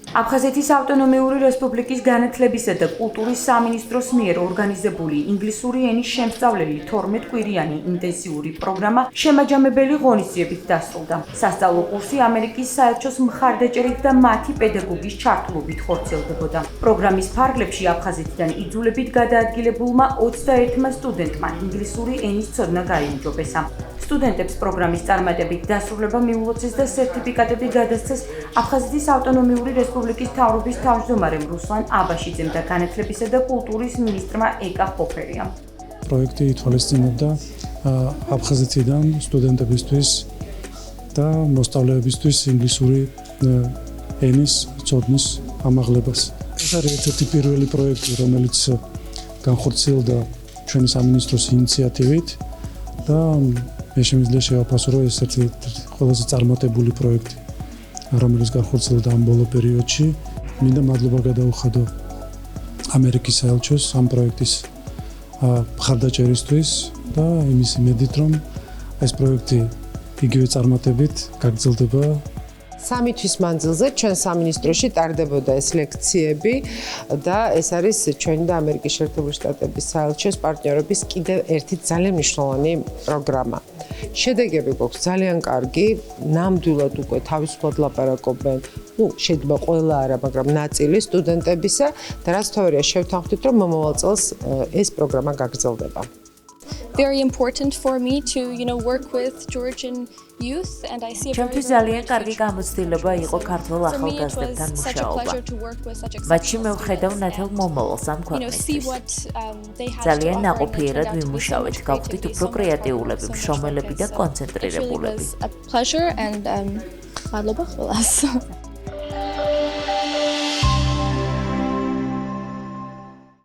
აფხაზეთის ავტონომიური რესპუბლიკის განათლებისა და კულტურის სამინისტროს მიერ ორგანიზებული ინგლისური ენის შემსწავლელი 12 კვირიანი ინტენსიური პროგრამა შემაჯამებელი ღონისძიებით დასრულდა. სასწავლო კურსი ამერიკის საელჩოს მხარდაჭერით და მათი პედაგოგის ჩართულობით ხორციელდებოდა. პროგრამის ფარგლებში აფხაზეთიდან იძულებით გადაადგილებულმა 21 სტუდენტმა ინგლისური ენის ცოდნა გაიუმჯობესა. სტუდენტებს პროგრამის წარმატებით დასრულება მიულოცეს და სერტიფიკატები გადასცეს აფხაზეთის ავტონომიური რესპუბლიკის მთავრობის თავმჯდომარემ რუსლან აბაშიძემ და განათლებისა და კულტურის მინისტრმა ეკა ხოფერიამ. პროექტი ითვალისწინებდა აფხაზეთიდან სტუდენტებისთვის და მოსწავლეებისთვის ინგლისური ენის ცოდნის ამაღლებას. ეს არის ერთ-ერთი პირველი პროექტი, რომელიც განხორციელდა ჩვენი სამინისტროს ინიციატივით და მე შემიძლია შევაფასო, რომ ეს ერთ-ერთი ყველაზე წარმატებული პროექტი, რომელიც განხორციელდა ამ ბოლო პერიოდში. მინდა მადლობა გადაუხადო ამერიკის საელჩოს ამ პროექტის მხარდაჭერისთვის და იმის იმედით, რომ ეს პროექტი იგივე წარმატებით გაგრძელდება. 3 თვის მანძილზე ჩვენ სამინისტროში ტარდებოდა ეს ლექციები და ეს არის ჩვენი და ამერიკის შეერთებული შტატების საელჩოს პარტნიორობის კიდევ ერთი ძალიან მნიშვნელოვანი პროგრამა. შედეგები გვაქვს ძალიან კარგი, ნამდვილად უკვე თავისუფლად ლაპარაკობენ, შეიძლება ყველა არა, მაგრამ ნაწილი სტუდენტებისა და რაც თავარია შევთანხმდით, რომ მომავალ წელს ეს პროგრამა გაგრძელდება. Very important for me to work with Georgian youth and I see a ჩემთვის ძალიან კარგი გამოცდილება იყო ქართველ ახალგაზრდებთან მუშაობა. მათში მე ვხედავ ნათელ მომავალს ამ ქვეყნისთვის. ძალიან ნაყოფიერად ვიმუშავეთ, გავხდით უფრო კრეატიულები, მშრომელები და კონცენტრირებულები. It was a pleasure and მადლობა ყველას.